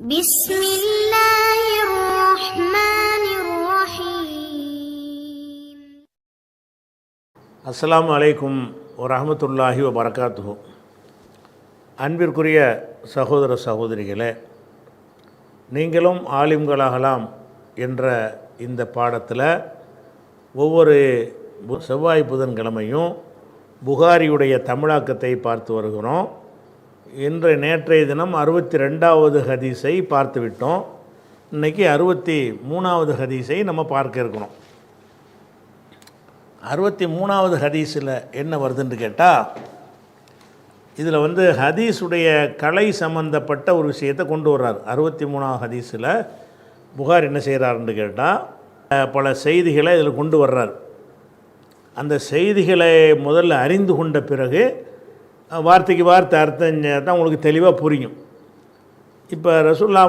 بسم الله الرحمن الرحيم. அஸ்ஸலாமு அலைக்கும் வரஹ்மத்துல்லாஹி வபரகாத்துஹு. அன்பிற்குரிய சகோதர சகோதரிகளே, நீங்களும் ஆலிம்களாகலாம் என்ற இந்த பாடத்தில் ஒவ்வொரு செவ்வாய் புதன்கிழமையும் புகாரியுடைய தமிழாக்கத்தை பார்த்து வருகிறோம். நேற்றைய தினம் 62வது ஹதீஸை பார்த்து விட்டோம். இன்றைக்கி 63வது ஹதீஸை நம்ம பார்க்க இருக்கிறோம். 63வது ஹதீஸில் என்ன வருதுன்னு கேட்டால், இதில் ஹதீஸுடைய கலை சம்பந்தப்பட்ட ஒரு விஷயத்தை கொண்டு வர்றார். 63வது ஹதீஸில் புகார் என்ன செய்கிறாருன்னு கேட்டால், பல செய்திகளை இதில் கொண்டு வர்றார். அந்த செய்திகளை முதல்ல அறிந்து கொண்ட பிறகு வார்த்தைக்கு வார்த்தை அர்த்தம் தான் உங்களுக்கு தெளிவாக புரியும். இப்போ ரசூல்லா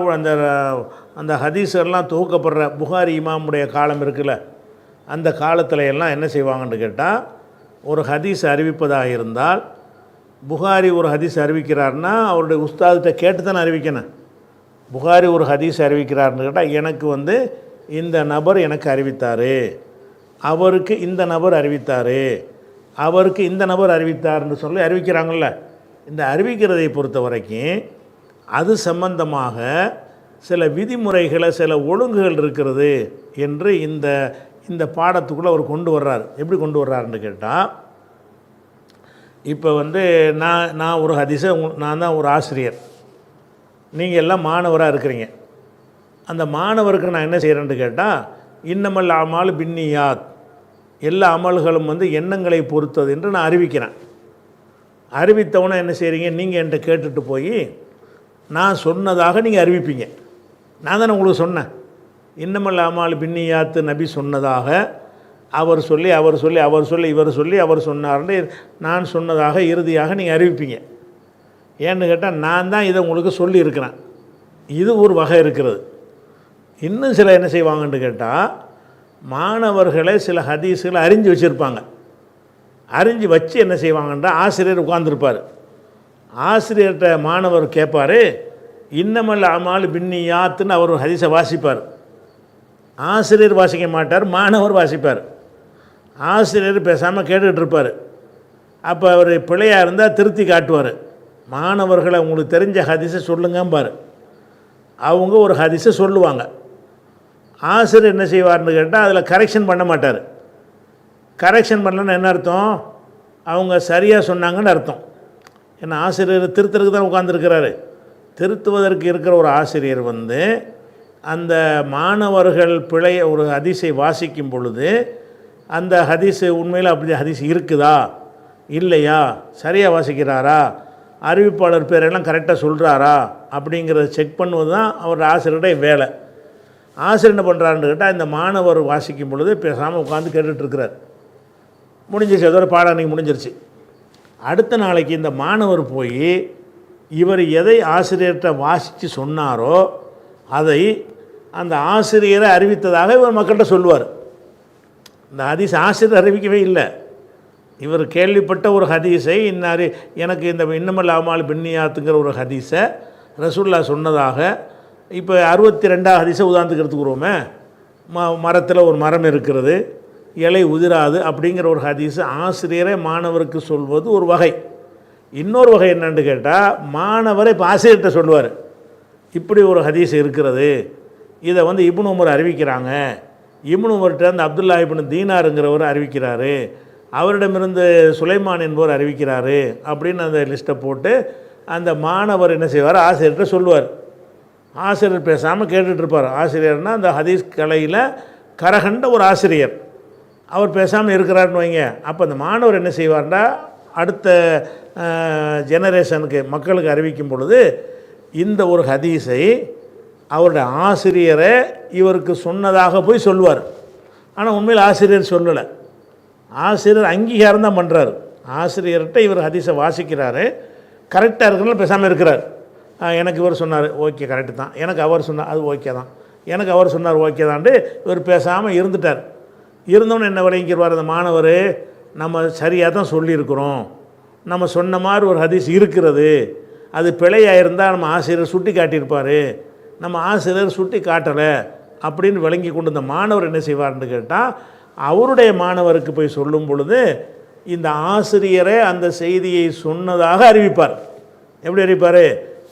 அந்த ஹதீஸெல்லாம் தொகுக்கப்படுற புகாரி இமாமுடைய காலம் இருக்குல்ல, அந்த காலத்தில் எல்லாம் என்ன செய்வாங்கன்னு கேட்டால், ஒரு ஹதீஸ் அறிவிப்பதாக இருந்தால், புகாரி ஒரு ஹதீஸ் அறிவிக்கிறார்னா அவருடைய உஸ்தாதிட்ட கேட்டு தானே அறிவிக்கணும். புகாரி ஒரு ஹதீஸ் அறிவிக்கிறார்னு கேட்டால், எனக்கு இந்த நபர் எனக்கு அறிவித்தார், அவருக்கு இந்த நபர் அறிவித்தார், அவருக்கு இந்த நபர் அறிவித்தார்னு சொல்லி அறிவிக்கிறாங்கள்ல. இந்த அறிவிக்கிறதை பொறுத்த வரைக்கும் அது சம்பந்தமாக சில விதிமுறைகளை, சில ஒழுங்குகள் இருக்கிறது என்று இந்த பாடத்துக்குள்ளே அவர் கொண்டு வர்றார். எப்படி கொண்டு வர்றாருன்னு கேட்டால், இப்போ நான் ஒரு ஹதீஸை, நான் தான் ஒரு ஆசிரியர், நீங்கள் எல்லாம் மாணவராக இருக்கிறீங்க. அந்த மாணவருக்கு நான் என்ன செய்கிறேன்னு கேட்டால், இன்னமல் அமால் பின்னியாத், எல்லா அமல்களும் எண்ணங்களை பொறுத்தது என்று நான் அறிவிக்கிறேன். அறிவித்தவனை என்ன செய்கிறீங்க, நீங்கள் என்கிட்ட கேட்டுட்டு போய் நான் சொன்னதாக நீங்கள் அறிவிப்பீங்க. நான் தானே உங்களுக்கு சொன்னேன், இன்னமல் அமால் பின்னியாத்து நபி சொன்னதாக அவர் சொல்லி அவர் சொல்லி அவர் சொல்லி இவர் சொல்லி அவர் சொன்னார்னு நான் சொன்னதாக இறுதியாக நீங்கள் அறிவிப்பீங்க. ஏன்னு கேட்டால், நான் தான் இதை உங்களுக்கு சொல்லியிருக்கிறேன். இது ஒரு வகை இருக்கிறது. இன்னும் சில என்ன செய்வாங்கன்னு கேட்டால், மாணவர்களை சில ஹதீஸுகளை அறிஞ்சு வச்சுருப்பாங்க. அறிஞ்சு வச்சு என்ன செய்வாங்கன்றா, ஆசிரியர் உட்கார்ந்துருப்பார். ஆசிரியர்கிட்ட மாணவர் கேட்பார், இன்னமல் அமால் பின்னியாத்துன்னு அவர் ஒரு ஹதீஸை வாசிப்பார். ஆசிரியர் வாசிக்க மாட்டார், மாணவர் வாசிப்பார். ஆசிரியர் பேசாமல் கேட்டுக்கிட்டு இருப்பார். அப்போ அவர் பிழையாக இருந்தால் திருத்தி காட்டுவார். மாணவர்களை உங்களுக்கு தெரிஞ்ச ஹதீஸை சொல்லுங்கம்பார். அவங்க ஒரு ஹதீஸை சொல்லுவாங்க. ஆசிரியர் என்ன செய்வார்னு கேட்டால், அதில் கரெக்ஷன் பண்ண மாட்டார். கரெக்ஷன் பண்ணலன்னு என்ன அர்த்தம், அவங்க சரியாக சொன்னாங்கன்னு அர்த்தம். ஏன்னா ஆசிரியர் திருத்தருக்கு தான் உட்காந்துருக்கிறாரு. திருத்துவதற்கு இருக்கிற ஒரு ஆசிரியர் அந்த மாணவர்கள் பிழைய ஒரு ஹதீஸை வாசிக்கும் பொழுது, அந்த ஹதீஸு உண்மையில் அப்படி ஹதீஸ் இருக்குதா இல்லையா, சரியாக வாசிக்கிறாரா, அறிவிப்பாளர் பேரெல்லாம் கரெக்டாக சொல்கிறாரா அப்படிங்கிறத செக் பண்ணுவது தான் அவர் ஆசிரியருடைய வேலை. ஆசிரியர் என்ன பண்ணுறாருன்னு கேட்டால், இந்த மாணவர் வாசிக்கும் பொழுது பேசாமல் உட்காந்து கேட்டுட்ருக்கிறார். முடிஞ்சிருச்சு, அதோட பாடம் அன்றைக்கி முடிஞ்சிருச்சு. அடுத்த நாளைக்கு இந்த மாணவர் போய் இவர் எதை ஆசிரியர்கிட்ட வாசித்து சொன்னாரோ அதை அந்த ஆசிரியரை அறிவித்ததாக இவர் மக்கள்கிட்ட சொல்லுவார். இந்த ஹதீஸ் ஆசிரியர் அறிவிக்கவே இல்லை. இவர் கேள்விப்பட்ட ஒரு ஹதீஸை எனக்கு இந்த இன்னமல் அமால் பின்னியாத்துங்கிற ஒரு ஹதீஸை ரசூல்லா சொன்னதாக, இப்போ 62வது ஹதீஸை உதாரணத்துக்கு எடுத்துக்கிறோமே, மரத்தில் ஒரு மரம் இருக்கிறது, இலை உதிராது அப்படிங்கிற ஒரு ஹதீஸு ஆசிரியரை மாணவருக்கு சொல்வது ஒரு வகை. இன்னொரு வகை என்னன்னு கேட்டால், மாணவரை இப்போ ஆசிரியர்கிட்ட சொல்லுவார், இப்படி ஒரு ஹதீஸ் இருக்கிறது, இதை இப்னு உமர் அறிவிக்கிறாங்க, இப்னு உமர்கிட்ட அப்துல்லா இப்னு தீனாருங்கிறவர் அறிவிக்கிறாரு, அவரிடமிருந்து சுலைமான் என்பவர் அறிவிக்கிறாரு அப்படின்னு அந்த லிஸ்ட்டை போட்டு அந்த மாணவர் என்ன செய்வார், ஆசிரியர்கிட்ட சொல்லுவார். ஆசிரியர் பேசாமல் கேட்டுட்ருப்பார். ஆசிரியர்னால் அந்த ஹதீஸ் கலையில் கரகண்ட ஒரு ஆசிரியர், அவர் பேசாமல் இருக்கிறாருன்னு வைங்க. அப்போ அந்த மாணவர் என்ன செய்வார்னா, அடுத்த ஜெனரேஷனுக்கு மக்களுக்கு அறிவிக்கும் பொழுது இந்த ஒரு ஹதீஸை அவருடைய ஆசிரியரை இவருக்கு சொன்னதாக போய் சொல்லுவார். ஆனால் உண்மையில் ஆசிரியர் சொல்லலை, ஆசிரியர் அங்கீகாரம் தான் பண்ணுறார். ஆசிரியர்கிட்ட இவர் ஹதீஸை வாசிக்கிறாரு, கரெக்டாக இருக்கிறனால பேசாமல் இருக்கிறார். எனக்கு இவர் சொன்னார், ஓகே கரெக்டு தான், எனக்கு அவர் சொன்னார், அது ஓகே தான், எனக்கு அவர் சொன்னார், ஓகே தான்ட்டு இவர் பேசாமல் இருந்துட்டார். இருந்தோன்னு என்ன விளங்கிடுவார் அந்த மாணவர், நம்ம சரியாக தான் சொல்லியிருக்கிறோம், நம்ம சொன்ன மாதிரி ஒரு ஹதீஸ் இருக்கிறது, அது பிழையாக இருந்தால் நம்ம ஆசிரியர் சுட்டி காட்டியிருப்பார், நம்ம ஆசிரியர் சுட்டி காட்டலை அப்படின்னு விளங்கி கொண்டு இந்த மாணவர் என்ன செய்வார்னு கேட்டால் அவருடைய மாணவருக்கு போய் சொல்லும் பொழுது இந்த ஆசிரியரே அந்த செய்தியை சொன்னதாக அறிவிப்பார். எப்படி அறிவிப்பார்?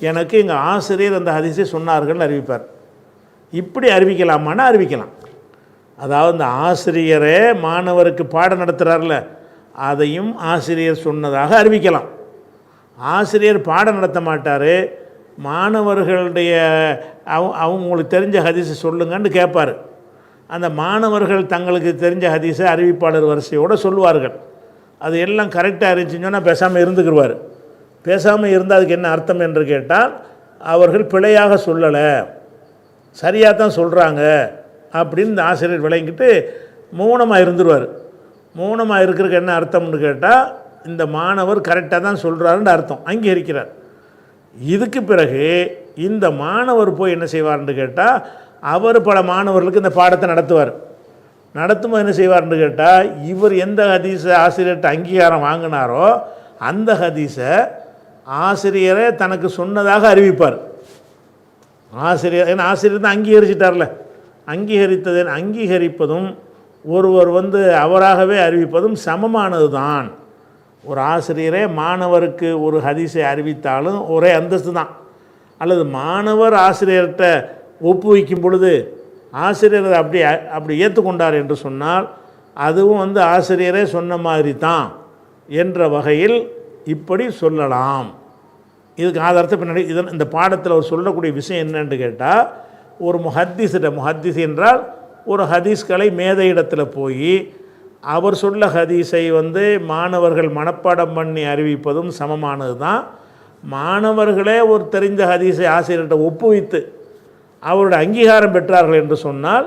எனக்கு எங்கள் ஆசிரியர் அந்த ஹதீஸை சொன்னார்கள்னு அறிவிப்பார். இப்படி அறிவிக்கலாமான்னா அறிவிக்கலாம். அதாவது இந்த ஆசிரியரே மாணவருக்கு பாடம் நடத்துகிறார்ல, அதையும் ஆசிரியர் சொன்னதாக அறிவிக்கலாம். ஆசிரியர் பாடம் நடத்த மாட்டார், மாணவர்களுடைய அவங்களுக்கு தெரிஞ்ச ஹதீஸை சொல்லுங்கன்னு கேட்பார். அந்த மாணவர்கள் தங்களுக்கு தெரிஞ்ச ஹதீஸை அறிவிப்பாளர் வரிசையோடு சொல்லுவார்கள். அது எல்லாம் கரெக்டாக இருந்துச்சுன்னு சொன்னால் பேசாமல் இருந்துக்கிடுவார். பேசாமல் இருந்தால் அதுக்கு என்ன அர்த்தம் என்று கேட்டால் அவர்கள் பிழையாக சொல்லலை, சரியாக தான் சொல்கிறாங்க அப்படின்னு இந்த ஆசிரியர் விளங்கிட்டு மௌனமாக இருந்துருவார். மௌனமாக இருக்கிறதுக்கு என்ன அர்த்தம்னு கேட்டால் இந்த மாணவர் கரெக்டாக தான் சொல்கிறாருன்னு அர்த்தம், அங்கீகரிக்கிறார். இதுக்கு பிறகு இந்த மாணவர் போய் என்ன செய்வார்னு கேட்டால் அவர் பல மாணவர்களுக்கு இந்த பாடத்தை நடத்துவார். நடத்தும்போது என்ன செய்வார்னு கேட்டால் இவர் எந்த ஹதீஸை ஆசிரியர்கிட்ட அங்கீகாரம் வாங்கினாரோ அந்த ஹதீஸை ஆசிரியரை தனக்கு சொன்னதாக அறிவிப்பார். ஆசிரியர், ஏன்னா ஆசிரியர் தான் அங்கீகரிச்சிட்டார்ல, அங்கீகரிப்பதும் ஒருவர் அவராகவே அறிவிப்பதும் சமமானது தான். ஒரு ஆசிரியரே மாணவருக்கு ஒரு ஹதீஸை அறிவித்தாலும் ஒரே அந்தஸ்து தான். அல்லது மாணவர் ஆசிரியர்கிட்ட ஒப்புவிக்கும் பொழுது ஆசிரியர் அப்படி ஏற்றுக்கொண்டார் என்று சொன்னால் அதுவும் ஆசிரியரே சொன்ன மாதிரி தான் என்ற வகையில் இப்படி சொல்லலாம். இதுக்கு ஆதாரத்தை பின்னாடி இந்த பாடத்தில் அவர் சொல்லக்கூடிய விஷயம் என்னன்னு கேட்டால், ஒரு முஹத்திஸ் என்றால் ஒரு ஹதீஸ் கலை மேதையிடத்தில் போய் அவர் சொல்ல ஹதீஸை மாணவர்கள் மனப்பாடம் பண்ணி அறிவிப்பதும் சமமானது தான். மாணவர்களே ஒரு தெரிஞ்ச ஹதீஸை ஆசிரியர்கிட்ட ஒப்புவித்து அவருடைய அங்கீகாரம் பெற்றார்கள் என்று சொன்னால்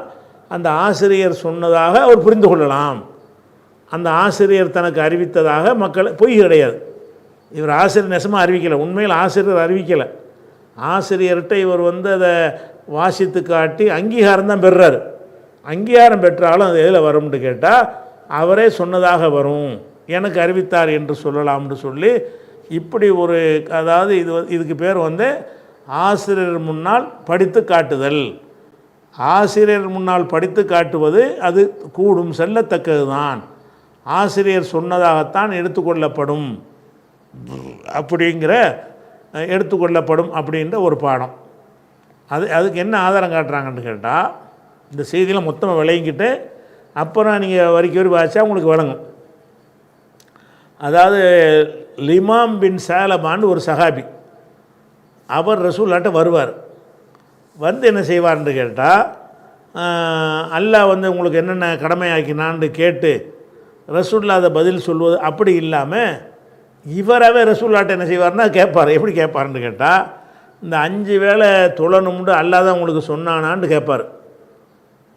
அந்த ஆசிரியர் சொன்னதாக அவர் புரிந்து கொள்ளலாம். அந்த ஆசிரியர் தனக்கு அறிவித்ததாக மக்கள் பொய் கிடையாது. இவர் ஆசிரியர் நெசமாக அறிவிக்கலை, உண்மையில் ஆசிரியர் அறிவிக்கலை. ஆசிரியர்கிட்ட இவர் அதை வாசித்து காட்டி அங்கீகாரம் தான் பெறுறாரு. அங்கீகாரம் பெற்றாலும் அது எதில் வரும்னு கேட்டால் அவரே சொன்னதாக வரும், எனக்கு அறிவித்தார் என்று சொல்லலாம்னு சொல்லி இப்படி ஒரு, அதாவது இதுக்கு பேர் ஆசிரியர் முன்னால் படித்து காட்டுதல். ஆசிரியர் முன்னால் படித்து காட்டுவது அது கூடும், செல்லத்தக்கது தான். ஆசிரியர் சொன்னதாகத்தான் எடுத்துக்கொள்ளப்படும் அப்படின்ற ஒரு பாடம். அதுக்கு என்ன ஆதாரம் காட்டுறாங்கன்னு கேட்டால், இந்த செய்தியில் மொத்தமாக விளங்கிக்கிட்டு அப்புறம் நீங்கள் வரி வாசிச்சா உங்களுக்கு வழங்கும். அதாவது லிமாம் பின் சாலபான்னு ஒரு சஹாபி, அவர் ரசூல்லாட்ட வருவார். என்ன செய்வார்னு கேட்டால், அல்லாஹ் உங்களுக்கு என்னென்ன கடமையாக்கினான்னு கேட்டு ரசூல்லா அதை பதில் சொல்வது அப்படி இல்லாமல் இவராகவே ரசூல்லாட்ட என்ன செய்வார்னா கேட்பார். எப்படி கேட்பார்னு கேட்டால், இந்த 5 வேளை தொழணும்னு அல்லாஹ் தான் உங்களுக்கு சொன்னானான்னு கேட்பார்.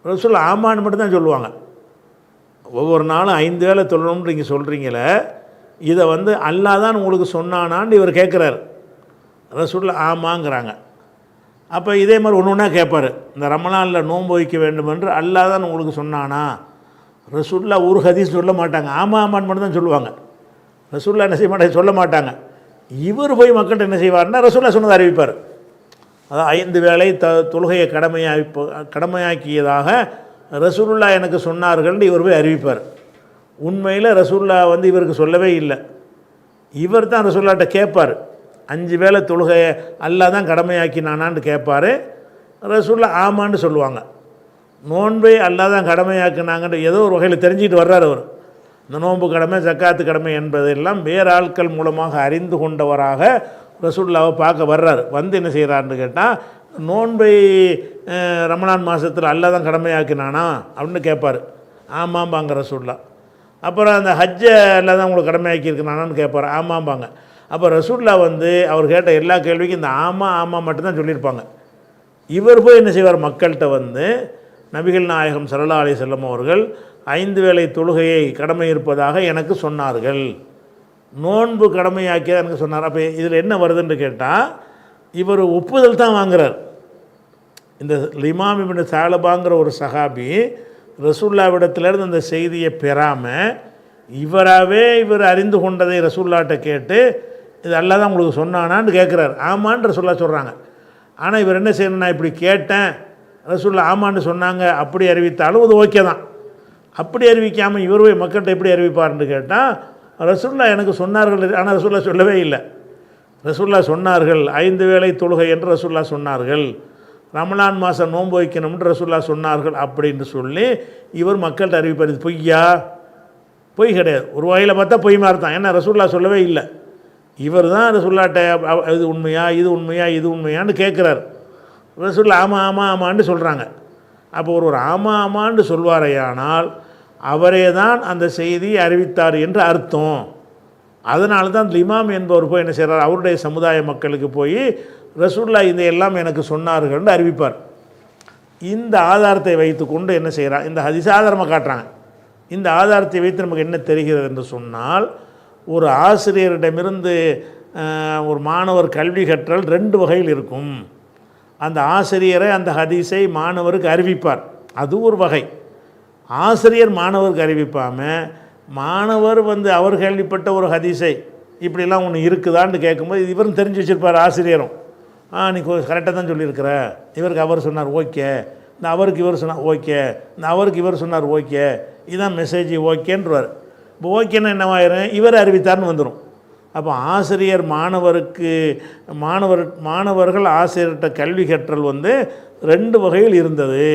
ரசூல் ஆமான்னு மட்டும்தான் சொல்லுவாங்க. ஒவ்வொரு நாளும் 5 வேளை தொழணும்னு நீங்கள் சொல்கிறீங்களே, இதை அல்லாஹ் தான் உங்களுக்கு சொன்னானான்னு இவர் கேட்குறாரு. ரசூல் ஆமாங்கிறாங்க. அப்போ இதே மாதிரி ஒன்று ஒன்றா கேட்பார். இந்த ரமலானில் நோன்பு வைக்க வேண்டும் என்று அல்லாஹ் தான் உங்களுக்கு சொன்னானா? ரசூல்லா ஒரு ஹதீஸ் சொல்ல மாட்டாங்க, ஆமான்னு மட்டும் தான் சொல்லுவாங்க. ரசூல்லா என்ன செய்ய மாட்டாங்க, சொல்ல மாட்டாங்க. இவர் போய் மக்கள்கிட்ட என்ன செய்வார்னா ரசூல்லா சொன்னதை அறிவிப்பார். அதான் 5 வேளை தொழுகையை கடமையாக்கியதாக ரசூலுல்லா எனக்கு சொன்னார்கள்னு இவர் போய் அறிவிப்பார். உண்மையில் ரசூல்லா இவருக்கு சொல்லவே இல்லை. இவர் தான் ரசூல்லாட்ட கேட்பார், 5 வேளை தொழுகையை அல்லாஹ் தான் கடமையாக்கினானான்னு கேட்பார். ரசூல்லா ஆமான்னு சொல்லுவாங்க. நோன்பை அல்லாஹ் தான் கடமையாக்கினாங்கன்னு ஏதோ ஒரு வகையில் தெரிஞ்சுக்கிட்டு வர்றார் அவர். இந்த நோன்பு கடமை, ஜக்காத்து கடமை என்பதெல்லாம் வேறு ஆட்கள் மூலமாக அறிந்து கொண்டவராக ரசூலுல்லாவை பார்க்க வர்றார். என்ன செய்கிறாருன்னு கேட்டால், நோன்பை ரமலான் மாதத்தில் அல்லாஹ் தான் கடமையாக்கினானா அப்படின்னு கேட்பார். ஆமாம்பாங்க ரசூல்லா. அப்புறம் அந்த ஹஜ்ஜை அல்லாஹ் தான் உங்களுக்கு கடமையாக்கியிருக்கிறானான்னு கேட்பார். ஆமாம்பாங்க. அப்போ ரசூல்லா அவர் கேட்ட எல்லா கேள்விக்கும் இந்த ஆமாம் மட்டும்தான் சொல்லியிருப்பாங்க. இவர் போய் என்ன செய்வார், மக்கள்கிட்ட நபிகள் நாயகம் ஸல்லல்லாஹு அலைஹி வஸல்லம் அவர்கள் 5 வேளை தொழுகையை கடமை இருப்பதாக எனக்கு சொன்னார்கள், நோன்பு கடமையாக்கியதாக எனக்கு சொன்னார். அப்போ இதில் என்ன வருதுன்னு கேட்டால், இவர் ஒப்புதல் தான் வாங்குறார். இந்த லிமாம் இப்னு சாலபாங்கிற ஒரு சஹாபி ரசூல்லாவிடத்திலேருந்து அந்த செய்தியை பெறாமல் இவராகவே இவர் அறிந்து கொண்டதை ரசூல்லாட்ட கேட்டு இது அல்லாஹ் தான் உங்களுக்கு சொன்னானான்னு கேட்குறாரு. ஆமான்னு ரசூல்லா சொல்கிறாங்க. ஆனால் இவர் என்ன செய்யணும், நான் இப்படி கேட்டேன், ரசூலுல்லாஹ் ஆமான்னு சொன்னாங்க, அப்படி அறிவித்தாலும் அது ஓகே தான். அப்படி அறிவிக்காமல் இவர் போய் மக்கள்கிட்ட எப்படி அறிவிப்பார்னு கேட்டால், ரசூலுல்லாஹ் எனக்கு சொன்னார்கள், ஆனால் ரசூலுல்லாஹ் சொல்லவே இல்லை. ரசூலுல்லாஹ் சொன்னார்கள் 5 வேளை தொழுகை என்று ரசூலுல்லாஹ் சொன்னார்கள், ரமலான் மாதம் நோன்பு வைக்கணும்னு ரசூலுல்லாஹ் சொன்னார்கள் அப்படின்னு சொல்லி இவர் மக்கள்கிட்ட அறிவிப்பார். இது பொய்யா? பொய் கிடையாது. ஒரு வகையில் பார்த்தா பொய் மாதிரி தான். ஏன்னா ரசூலுல்லாஹ் சொல்லவே இல்லை. இவர் தான் ரசூலுல்லாஹ்ட்ட இது உண்மையா, இது உண்மையா, இது உண்மையான்னு கேட்குறாரு. ரசூலுல்லாஹ் ஆமாம் ஆமாம் ஆமான்னு சொல்கிறாங்க. அப்போ ஒரு ஆமாம் ஆமான்னு சொல்வாரையானால் அவரே தான் அந்த செய்தியை அறிவித்தார் என்று அர்த்தம். அதனால தான் அந்த இமாம் என்பவர் போய் என்ன செய்கிறார், அவருடைய சமுதாய மக்களுக்கு போய் ரசூலுல்லாஹ் இந்த எல்லாம் எனக்கு சொன்னார்கள்னு அறிவிப்பார். இந்த ஆதாரத்தை வைத்து கொண்டு என்ன செய்கிறார், இந்த ஹதீஸ் ஆதாரமாக காட்டுறாங்க. இந்த ஆதாரத்தை வைத்து நமக்கு என்ன தெரிகிறது என்று சொன்னால், ஒரு ஆசிரியரிடமிருந்து ஒரு மாணவர் கல்வி கற்றல் 2 வகையில் இருக்கும். அந்த ஆசிரியரை அந்த ஹதீஸை மாணவருக்கு அறிவிப்பார், அது ஒரு வகை. ஆசிரியர் மாணவருக்கு அறிவிப்பாமல் மாணவர் அவர் கேள்விப்பட்ட ஒரு ஹதீஸை இப்படிலாம் ஒன்று இருக்குதான்னு கேட்கும்போது இவரும் தெரிஞ்சு வச்சுருப்பார் ஆசிரியரும். நீ கரெக்டாக தான் சொல்லியிருக்கிற, இவருக்கு அவர் சொன்னார் ஓகே, இந்த அவருக்கு இவர் சொன்னார் ஓகே, இந்த அவருக்கு இவர் சொன்னார் ஓகே, இதுதான் மெசேஜ் ஓகேன்றவார். இப்போ ஓகேன்னா என்னவாயிரும், இவர் அறிவித்தார்னு வந்துடும். அப்போ ஆசிரியர் மாணவருக்கு மாணவர்கள் ஆசிரியர்கிட்ட கல்வி கற்றல் 2 வகையில் இருந்தது.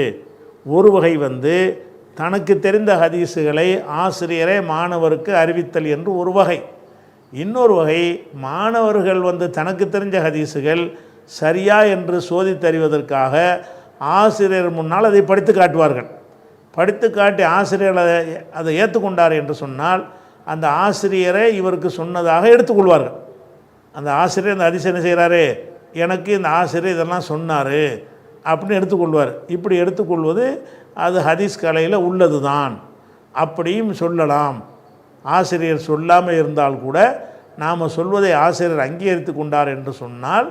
ஒரு வகை தனக்கு தெரிந்த ஹதீஸுகளை ஆசிரியரே மாணவருக்கு அறிவித்தல் என்று ஒரு வகை. இன்னொரு வகை மாணவர்கள் தனக்கு தெரிஞ்ச ஹதீஸுகள் சரியா என்று சோதித்தறிவதற்காக ஆசிரியர் முன்னால் அதை படித்து காட்டுவார்கள். படித்து காட்டி ஆசிரியர் அதை ஏற்றுக்கொண்டார் என்று சொன்னால் அந்த ஆசிரியரை இவருக்கு சொன்னதாக எடுத்துக்கொள்வார்கள். அந்த ஆசிரியர் அந்த ஹதீஸ் என்ன செய்கிறாரு, எனக்கு இந்த ஆசிரியர் இதெல்லாம் சொன்னார் அப்படின்னு எடுத்துக்கொள்வார். இப்படி எடுத்துக்கொள்வது அது ஹதீஸ் கலையில் உள்ளது தான், அப்படியும் சொல்லலாம். ஆசிரியர் சொல்லாமல் இருந்தால் கூட நாம் சொல்வதை ஆசிரியர் அங்கீகரித்து கொண்டார் என்று சொன்னால்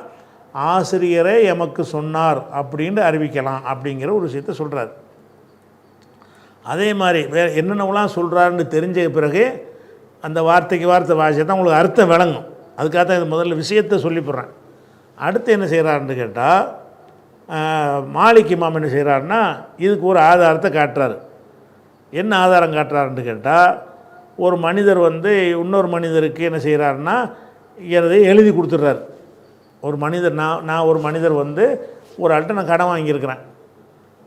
ஆசிரியரே எமக்கு சொன்னார் அப்படின்னு அறிவிக்கலாம் அப்படிங்கிற ஒரு விஷயத்தை சொல்கிறார். அதே மாதிரி வேறு என்னென்னலாம் சொல்கிறாருன்னு தெரிஞ்ச பிறகு அந்த வார்த்தைக்கு வார்த்தை வாசியை தான் உங்களுக்கு அர்த்தம் விளங்கும். அதுக்காக தான் இது முதல்ல விஷயத்தை சொல்லிவிட்றேன். அடுத்து என்ன செய்கிறாருன்னு கேட்டால், மாலிக் இமாம் என்ன செய்கிறாருன்னா இதுக்கு ஒரு ஆதாரத்தை காட்டுறாரு. என்ன ஆதாரம் காட்டுறாருன்னு கேட்டால், ஒரு மனிதர் இன்னொரு மனிதருக்கு என்ன செய்கிறாருன்னா இதை எழுதி கொடுத்துட்றாரு. ஒரு மனிதர் நான் ஒரு மனிதர் ஒரு ஆள்கிட்ட நான் கடன் வாங்கியிருக்கிறேன்.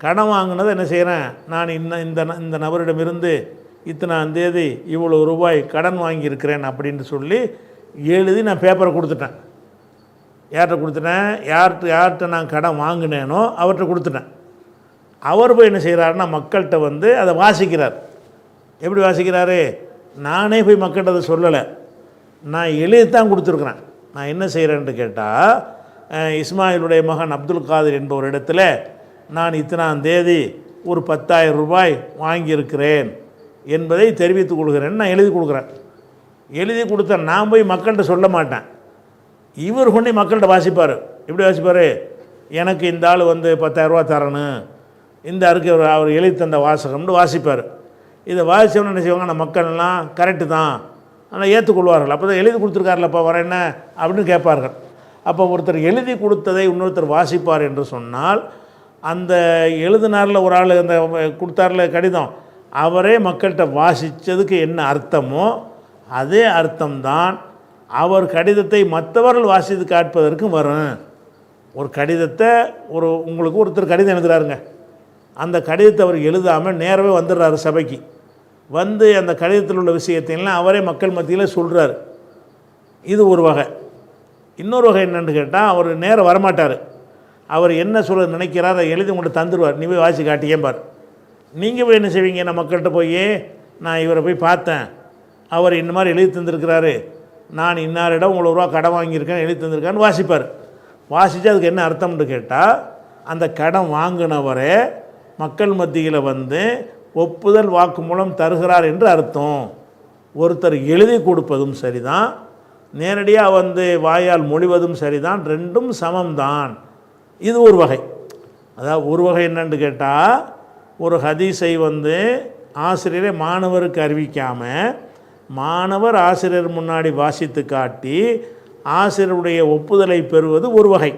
கடன் வாங்கினதை என்ன செய்கிறேன், நான் இந்த நபரிடமிருந்து இத்தனாம் தேதி இவ்வளோ ரூபாய் கடன் வாங்கியிருக்கிறேன் அப்படின்னு சொல்லி எழுதி நான் பேப்பரை கொடுத்துட்டேன். யார்கிட்ட கொடுத்துட்டேன், யார்கிட்ட நான் கடன் வாங்கினேனோ அவர்கிட்ட கொடுத்துட்டேன். அவர் போய் என்ன செய்கிறாருன்னா மக்கள்கிட்ட அதை வாசிக்கிறார். எப்படி வாசிக்கிறாரு, நானே போய் மக்கள்கிட்ட அதை சொல்லலை, நான் எழுதி தான் கொடுத்துருக்குறேன். நான் என்ன செய்கிறேன்ட்டு கேட்டால், இஸ்மாயிலுடைய மகன் அப்துல் காதிர் என்பவர் இடத்துல நான் இத்தனாம் தேதி ஒரு 10,000 ரூபாய் வாங்கியிருக்கிறேன் என்பதை தெரிவித்துக் கொள்கிறேன்னு நான் எழுதி கொடுக்குறேன். எழுதி கொடுத்தேன், நான் போய் மக்கள்கிட்ட சொல்ல மாட்டேன். இவர் கொண்டு மக்கள்கிட்ட வாசிப்பார். எப்படி வாசிப்பார், எனக்கு இந்த ஆள் 10,000 ரூபா தரணும், இந்த அருக்கு அவர் எழுதி தந்த வாசகம்னு வாசிப்பார். இதை வாசித்தவொன்னு என்ன செய்வாங்க, அந்த மக்கள்லாம் கரெக்டு தான் ஆனால் ஏற்றுக்கொள்வார்கள். அப்போ தான் எழுதி கொடுத்துருக்காருலப்பா வர என்ன அப்படின்னு கேட்பார்கள். அப்போ ஒருத்தர் எழுதி கொடுத்ததை இன்னொருத்தர் வாசிப்பார் என்று சொன்னால், அந்த எழுதினாரில் ஒரு ஆள் அந்த கொடுத்தாரில் கடிதம், அவரே மக்கள்கிட்ட வாசித்ததுக்கு என்ன அர்த்தமோ அதே அர்த்தம்தான் அவர் கடிதத்தை மற்றவர்கள் வாசித்து காட்பதற்கும் வரும். ஒரு கடிதத்தை உங்களுக்கு ஒருத்தர் கடிதம் எழுதுகிறாருங்க, அந்த கடிதத்தை அவர் எழுதாமல் நேரவே வந்துடுறாரு சபைக்கு. அந்த கடிதத்தில் உள்ள விஷயத்தையெல்லாம் அவரே மக்கள் மத்தியில் சொல்கிறார். இது ஒரு வகை. இன்னொரு வகை என்னென்னு கேட்டால், அவர் நேரம் வரமாட்டார். அவர் என்ன சொல்ல நினைக்கிறார் அதை எழுதி உங்கள்கிட்ட தந்துடுவார், நீ போய் வாசி காட்டியேம்பார். நீங்கள் போய் என்ன செய்வீங்க, நான் மக்கள்கிட்ட போய் நான் இவரை போய் பார்த்தேன், அவர் இந்த மாதிரி எழுதி தந்திருக்கிறாரு, நான் இன்னாரிடம் இவ்வளோ ரூபா கடன் வாங்கியிருக்கேன் எழுதி தந்திருக்கான்னு வாசிப்பார். வாசித்து அதுக்கு என்ன அர்த்தம்னு கேட்டால், அந்த கடன் வாங்கினவரே மக்கள் மத்தியில் ஒப்புதல் வாக்கு மூலம் தருகிறார் என்று அர்த்தம். ஒருத்தர் எழுதி கொடுப்பதும் சரிதான், நேரடியாக வாயால் மொழிவதும் சரிதான், ரெண்டும் சமம்தான். இது ஒரு வகை. அதாவது ஒரு வகை என்னன்னு கேட்டால், ஒரு ஹதீஸை ஆசிரியரை மாணவருக்கு அறிவிக்காமல் மாணவர் ஆசிரியர் முன்னாடி வாசித்து காட்டி ஆசிரியருடைய ஒப்புதலை பெறுவது ஒரு வகை.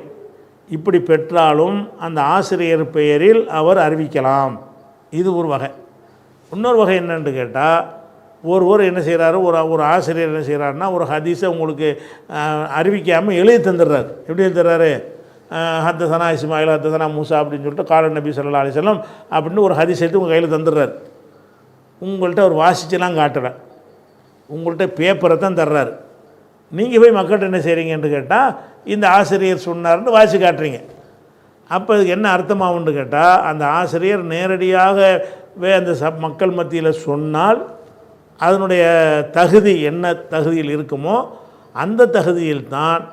இப்படி பெற்றாலும் அந்த ஆசிரியர் பெயரில் அவர் அறிவிக்கலாம். இது ஒரு வகை. இன்னொரு வகை என்னன்னு கேட்டால், ஒருவர் என்ன செய்கிறாரு, ஒரு ஆசிரியர் என்ன செய்கிறாருன்னா, ஒரு ஹதீஸை உங்களுக்கு அறிவிக்காமல் எழுதி தந்துடுறாரு. எப்படி எழுதி தர்றாரு? ஹத்தசனா இஸ்மாயில் ஹத்தசனா மூசா அப்படின்னு சொல்லிட்டு கால நபி ஸல்லல்லாஹு அலைஹி வஸல்லம் அப்படின்னு ஒரு ஹதீஸ் எடுத்து உங்கள் கையில் தந்துடுறாரு. உங்கள்கிட்ட அவர் வாசிச்செல்லாம் காட்டுற, உங்கள்கிட்ட பேப்பரை தான் தர்றாரு. நீங்கள் போய் மக்கள்கிட்ட என்ன செய்கிறீங்கன்னு கேட்டால், இந்த ஆசிரியர் சொன்னார்னு வாசி காட்டுறீங்க. அப்போ அதுக்கு என்ன அர்த்தமாகும்னு கேட்டால், அந்த ஆசிரியர் நேரடியாகவே அந்த மக்கள் மத்தியில் சொன்னால் அதனுடைய தகுதி என்ன தகுதியில் இருக்குமோ அந்த தகுதியில் தான்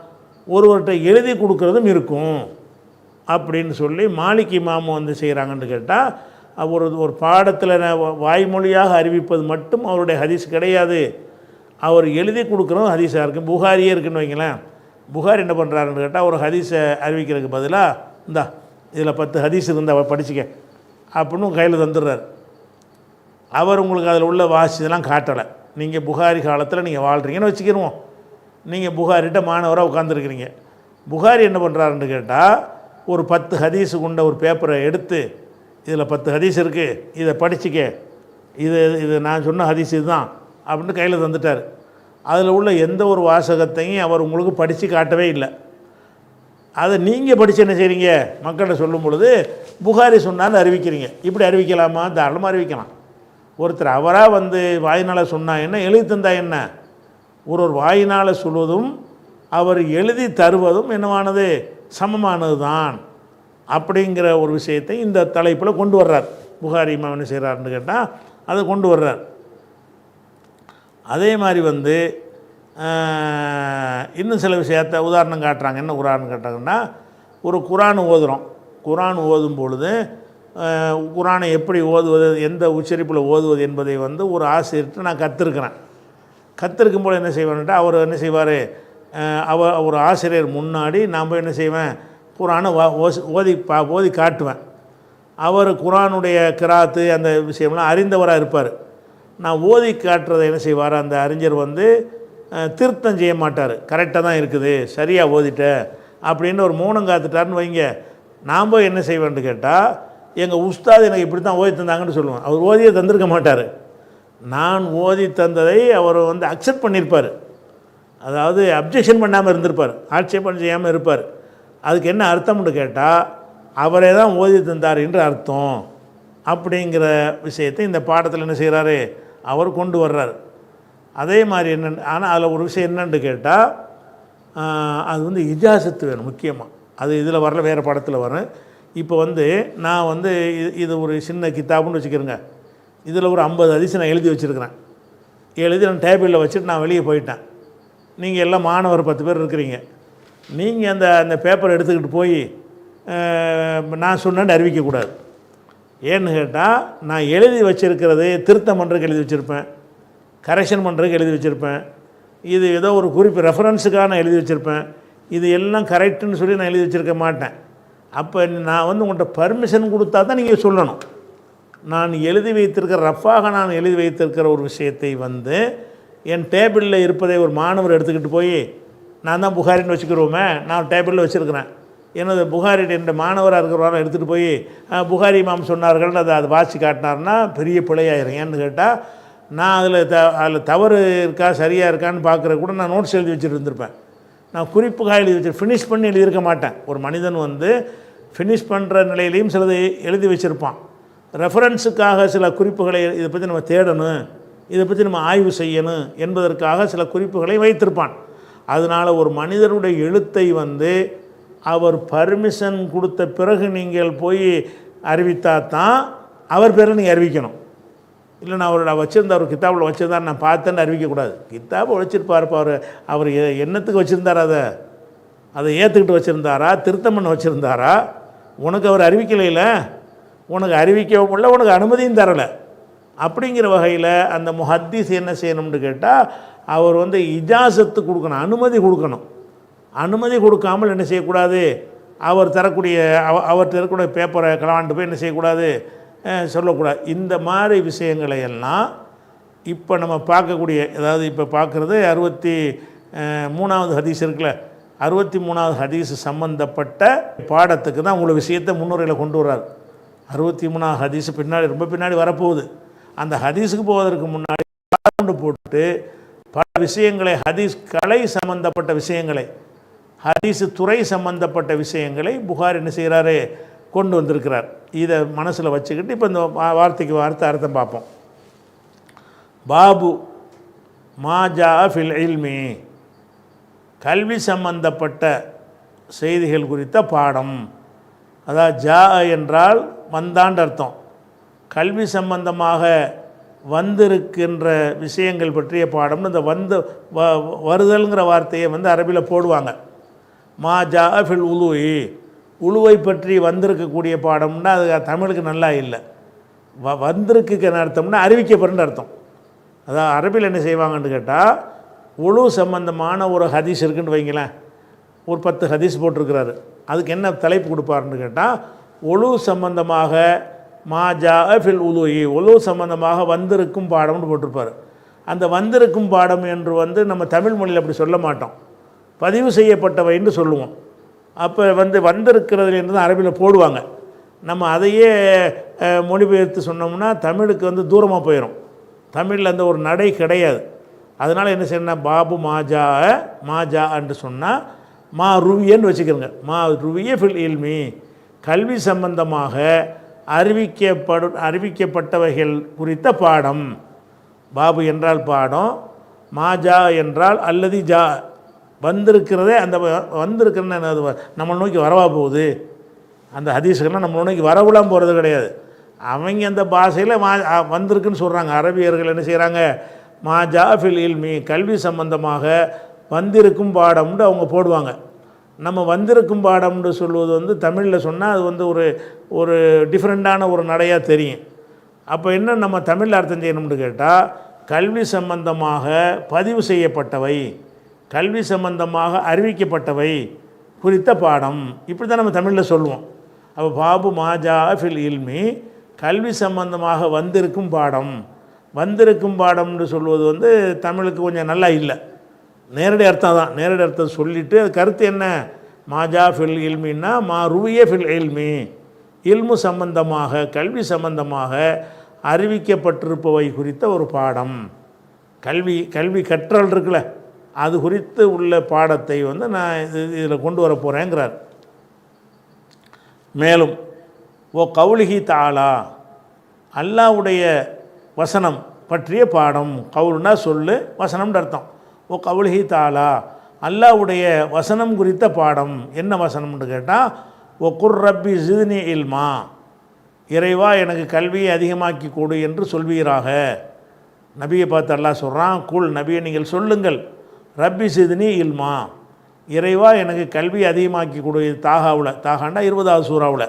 ஒருவர்கிட்ட எழுதி கொடுக்குறதும் இருக்கும் அப்படின்னு சொல்லி மாலிக் இமாம் வந்து செய்கிறாங்கன்னு கேட்டால், ஒரு பாடத்தில் வாய்மொழியாக அறிவிப்பது மட்டும் அவருடைய ஹதீஸ் கிடையாது. அவர் எழுதி கொடுக்குறதும் ஹதீஸாக இருக்குது. புகாரியே இருக்குன்னு வைங்களேன். புகாரி என்ன பண்ணுறாருன்னு கேட்டால், ஒரு ஹதீஸை அறிவிக்கிறதுக்கு பதிலாக இந்தா இதில் 10 ஹதீஸ் இருந்தால் படிச்சுக்க அப்படின்னு கையில் தந்துடுறார். அவர் உங்களுக்கு அதில் உள்ள வாசிதெல்லாம் காட்டலை. நீங்கள் புகாரி காலத்தில் நீங்கள் வாழ்கிறீங்கன்னு வச்சுக்கிடுவோம். நீங்கள் புகாரிட்ட மாணவராக உட்காந்துருக்கிறீங்க. புகாரி என்ன பண்ணுறாருன்னு கேட்டால், ஒரு 10 ஹதீஸு கொண்ட ஒரு பேப்பரை எடுத்து, இதில் 10 ஹதீஸ் இருக்குது, இதை படிச்சுக்க, இது நான் சொன்ன ஹதீஸ் இதுதான் அப்படின்னு கையில் தந்துட்டார். அதில் உள்ள எந்த ஒரு வாசகத்தையும் அவர் உங்களுக்கு படித்து காட்டவே இல்லை. அதை நீங்கள் படித்து என்ன செய்கிறீங்க, மக்கள்கிட்ட சொல்லும் பொழுது புகாரி சொன்னான்னு அறிவிக்கிறீங்க. இப்படி அறிவிக்கலாமா? தாராளமாக அறிவிக்கலாம். ஒருத்தர் அவராக வந்து வாயினால் சொன்னால் என்ன, எழுதி தந்தா என்ன? ஒரு வாயினால் சொல்வதும் அவர் எழுதி தருவதும் என்னவானது, சமமானது தான் அப்படிங்கிற ஒரு விஷயத்தை இந்த தலைப்பில் கொண்டு வர்றார். புகாரி இமாம் என்ன செய்கிறாருன்னு கேட்டால் அதை கொண்டு வர்றார். அதே மாதிரி வந்து இன்னும் சில விஷயத்தை உதாரணம் காட்டுறாங்க. என்ன உதாரணம் காட்டுறாங்கன்னா, ஒரு குரான் ஓதுகிறோம். குரான் ஓதும் பொழுது குரானை எப்படி ஓதுவது, எந்த உச்சரிப்பில் ஓதுவது என்பதை வந்து ஒரு ஆசிரியர்கிட்ட நான் கற்றுருக்கும் போது என்ன செய்வேன்ட்டு, அவர் என்ன செய்வார், ஒரு ஆசிரியர் முன்னாடி நான் போய் என்ன செய்வேன், குரானை ஓதி காட்டுவேன். அவர் குரானுடைய கிராத்து அந்த விஷயம்லாம் அறிந்தவராக இருப்பார். நான் ஓதி காட்டுறதை என்ன செய்வார், அந்த அறிஞர் வந்து திருத்தம் செய்ய மாட்டார். கரெக்டாக தான் இருக்குது, சரியாக ஓதிட்ட அப்படின்னு ஒரு மௌனம் காத்துட்டார்னு வைங்க. நான் போய் என்ன செய்வேன்னு கேட்டால், எங்கள் உஸ்தாத் எனக்கு இப்படி தான் ஓதி தந்தாங்கன்னு சொல்லுவேன். அவர் ஓதியை தந்திருக்க மாட்டார். நான் ஓதி தந்ததை அவர் வந்து அக்செப்ட் பண்ணியிருப்பார். அதாவது அப்ஜெக்ஷன் பண்ணாமல் இருந்திருப்பார், ஆட்சேபம் செய்யாமல் இருப்பார். அதுக்கு என்ன அர்த்தம்னு கேட்டால், அவரே தான் ஓதி தந்தார் என்று அர்த்தம் அப்படிங்கிற விஷயத்தை இந்த பாடத்தில் என்ன செய்கிறாரு, அவர் கொண்டு வர்றார். அதே மாதிரி என்ன, ஆனால் அதில் ஒரு விஷயம் என்னன்னு கேட்டால், அது வந்து இஜாசத்து வேணும் முக்கியமாக. அது இதில் வரல, வேறு படத்தில் வரும். இப்போ வந்து நான் வந்து இது ஒரு சின்ன கித்தாப்புன்னு வச்சுக்கிறேங்க. இதில் ஒரு 50 ஹதீஸ் நான் எழுதி வச்சுருக்கிறேன். எழுதி நான் டேபிளில் வச்சுட்டு நான் வெளியே போயிட்டேன். நீங்கள் எல்லாம் மாணவர் 10 பேர் இருக்கிறீங்க. நீங்கள் அந்த பேப்பரை எடுத்துக்கிட்டு போய் நான் சொன்னேன்னு அறிவிக்கக்கூடாது. ஏன்னு கேட்டால், நான் எழுதி வச்சுருக்கிறது திருத்தம் பண்ணுறதுக்கு எழுதி வச்சுருப்பேன், கரெக்ஷன் பண்ணுறதுக்கு எழுதி வச்சுருப்பேன், இது ஏதோ ஒரு குறிப்பு ரெஃபரன்ஸுக்காக நான் எழுதி வச்சுருப்பேன். இது எல்லாம் கரெக்டுன்னு சொல்லி நான் எழுதி வச்சுருக்க மாட்டேன். அப்போ நான் வந்து உங்கள்கிட்ட பர்மிஷன் கொடுத்தா தான் நீங்கள் சொல்லணும். நான் எழுதி வைத்திருக்கிற ரஃபாக நான் எழுதி வைத்திருக்கிற ஒரு விஷயத்தை வந்து என் டேபிளில் இருப்பதை ஒரு மாணவர் எடுத்துக்கிட்டு போய், நான் தான் புகாரின்னு வச்சுக்கிறோமே, நான் டேபிளில் வச்சுருக்கிறேன், எனது புகாரி என்ற மாணவராக இருக்கிறவரை எடுத்துகிட்டு போய் புகாரி இமாம் சொன்னார்கள் அதை வாசி காட்டினார்னா பெரிய பிழையாயிரும். ஏன்னு கேட்டால், நான் அதில் தவறு இருக்கா சரியாக இருக்கான்னு பார்க்குற கூட நான் நோட்ஸ் எழுதி வச்சுட்டு இருந்திருப்பேன். நான் குறிப்புக்காக எழுதி வச்சு ஃபினிஷ் பண்ணி எழுதியிருக்க மாட்டேன். ஒரு மனிதன் வந்து ஃபினிஷ் பண்ணுற நிலையிலையும் சிலது எழுதி வச்சுருப்பான். ரெஃபரன்ஸுக்காக சில குறிப்புகளை, இதை பற்றி நம்ம தேடணும், இதை பற்றி நம்ம ஆய்வு செய்யணும் என்பதற்காக சில குறிப்புகளை வைத்திருப்பான். அதனால் ஒரு மனிதனுடைய எழுத்தை வந்து அவர் பர்மிஷன் கொடுத்த பிறகு நீங்கள் போய் அறிவித்தா தான் அவர் பேரை நீங்கள் அறிவிக்கணும். இல்லை நான் அவரோட வச்சுருந்தார், ஒரு கித்தாபில் வச்சுருந்தார், நான் பார்த்தேன்னு அறிவிக்கக்கூடாது. கித்தாபை வச்சுருப்பாருப்பா அவர் என்னத்துக்கு வச்சுருந்தார், அதை ஏற்றுக்கிட்டு வச்சுருந்தாரா, திருத்தம் பண்ண வச்சுருந்தாரா? உனக்கு அவர் அறிவிக்கலையில, உனக்கு அறிவிக்கவும் இல்லை, உனக்கு அனுமதியும் தரலை. அப்படிங்கிற வகையில் அந்த முஹத்தீஸ் என்ன செய்யணும்னு கேட்டால், அவர் வந்து இஜாசத்து கொடுக்கணும், அனுமதி கொடுக்கணும். அனுமதி கொடுக்காமல் என்ன செய்யக்கூடாது, அவர் தரக்கூடிய அவர்கிட்ட இருக்கக்கூடிய பேப்பரை கலாண்டு போய் என்ன செய்யக்கூடாது, சொல்லக்கூடாது. இந்த மாதிரி விஷயங்களை எல்லாம் இப்போ நம்ம பார்க்கக்கூடிய, அதாவது இப்போ பார்க்குறது 63வது ஹதீஸ் இருக்குல்ல, 63வது ஹதீஸ் சம்பந்தப்பட்ட பாடத்துக்கு தான் உங்களை விஷயத்தை முன்னுரையில் கொண்டு வர்றார். 63வது ஹதீஸ் பின்னாடி ரொம்ப பின்னாடி வரப்போகுது. அந்த ஹதீஸுக்கு போவதற்கு முன்னாடி போட்டு பல விஷயங்களை, ஹதீஸ் கலை சம்பந்தப்பட்ட விஷயங்களை, ஹதீஸு துறை சம்பந்தப்பட்ட விஷயங்களை புகார் என்ன செய்கிறாரு, கொண்டு வந்திருக்கிறார். இதை மனசில் வச்சுக்கிட்டு இப்போ இந்த வார்த்தைக்கு வார்த்தை அர்த்தம் பார்ப்போம். பாபு மாஜா ஃபில் இல்மி, கல்வி சம்பந்தப்பட்ட செய்திகள் குறித்த பாடம். அதாவது ஜா என்றால் வந்தாண்டு அர்த்தம். கல்வி சம்பந்தமாக வந்திருக்கின்ற விஷயங்கள் பற்றிய பாடம்னு இந்த வருதல்ங்கிற வார்த்தையை அரபியில் போடுவாங்க. மா ஜா ஃபில் உலுவி, உழுவை பற்றி வந்திருக்கக்கூடிய பாடம்னா அது தமிழுக்கு நல்லா இல்லை. வந்திருக்குன்னு அர்த்தம்னா அறிவிக்கப்படுற அர்த்தம். அதாவது அரபியில் என்ன செய்வாங்கன்னு கேட்டால், உழு சம்பந்தமான ஒரு ஹதீஸ் இருக்குன்னு வைங்களேன், ஒரு 10 ஹதீஸ் போட்டிருக்கிறாரு. அதுக்கு என்ன தலைப்பு கொடுப்பாருன்னு கேட்டால், உழு சம்பந்தமாக மாஜா ஃபில் உலுயி, உழு சம்பந்தமாக வந்திருக்கும் பாடம்னு போட்டிருப்பார். அந்த வந்திருக்கும் பாடம் என்று நம்ம தமிழ் மொழியில் அப்படி சொல்ல மாட்டோம், பதிவு செய்யப்பட்டவைன்னு சொல்லுவோம். அப்போ வந்திருக்கிறதுலேருந்து தான் அரபியில் போடுவாங்க. நம்ம அதையே மொழிபெயர்த்து சொன்னோம்னா தமிழுக்கு தூரமாக போயிடும். தமிழில் அந்த ஒரு நடை கிடையாது. அதனால் என்ன செய்யணும், பாபு மாஜா என்று சொன்னால் மா ருவியன்னு வச்சுக்கிறோங்க. மா ருவிய ஃபில் இல்மி, கல்வி சம்பந்தமாக அறிவிக்கப்பட்டவைகள் குறித்த பாடம். பாபு என்றால் பாடம், மாஜா என்றால் அல்லது ஜா, வந்திருக்கிறதே. அந்த வந்திருக்கிறன்னு நம்மளை நோக்கி வரவா போகுது. அந்த ஹதீஸுக்கெல்லாம் நம்மளை நோக்கி வரவுலாம் போகிறது கிடையாது. அவங்க அந்த பாஷையில் வந்திருக்குன்னு சொல்கிறாங்க. அரபியர்கள் என்ன செய்கிறாங்க, மாஜா ஃபில் இல்மி, கல்வி சம்பந்தமாக வந்திருக்கும் பாடம்னு அவங்க போடுவாங்க. நம்ம வந்திருக்கும் பாடம்னு சொல்வது தமிழில் சொன்னால் அது ஒரு டிஃப்ரெண்ட்டான ஒரு நடையாக தெரியும். அப்போ என்ன நம்ம தமிழில் அர்த்தம் செய்யணும்னு கேட்டால், கல்வி சம்பந்தமாக பதிவு செய்யப்பட்டவை, கல்வி சம்பந்தமாக அறிவிக்கப்பட்டவை குறித்த பாடம், இப்படி தான் நம்ம தமிழில் சொல்லுவோம். அப்போ பாபு மாஜா ஃபில் இல்மி, கல்வி சம்பந்தமாக வந்திருக்கும் பாடம். வந்திருக்கும் பாடம்னு சொல்வது தமிழுக்கு கொஞ்சம் நல்லா இல்லை. நேரடி அர்த்தம் தான், நேரடி அர்த்தம் சொல்லிவிட்டு அது கருத்து என்ன, மாஜா ஃபில் இல்மின்னா மா ருவிய ஃபில் இல்மி, இல்மு சம்பந்தமாக கல்வி சம்பந்தமாக அறிவிக்கப்பட்டிருப்பவை குறித்த ஒரு பாடம். கல்வி கற்றல் இருக்குல்ல, அது குறித்து உள்ள பாடத்தை நான் இதில் கொண்டு வர போகிறேங்கிறார். மேலும் ஓ கவுலிஹி தாலா, அல்லாஹ்வுடைய வசனம் பற்றிய பாடம். கவுலுனா சொல்லு, வசனம்னு அர்த்தம். ஓ கவுலிஹி தாலா, அல்லாஹ்வுடைய வசனம் குறித்த பாடம். என்ன வசனம்னு கேட்டால், ஓ குர் ரப்பி ஜித்னி இல்மா, இறைவா எனக்கு கல்வியை அதிகமாக்கி கொடு என்று சொல்வீராக. நபியை பார்த்து அல்லாஹ் சொல்கிறான், குல் நபியை நீங்கள் சொல்லுங்கள், ரப்பி ஜித்னி இல்மா, இறைவா எனக்கு கல்வி அதிகமாக்கி கொடு. தாகாண்டா 20வது சூறாவில்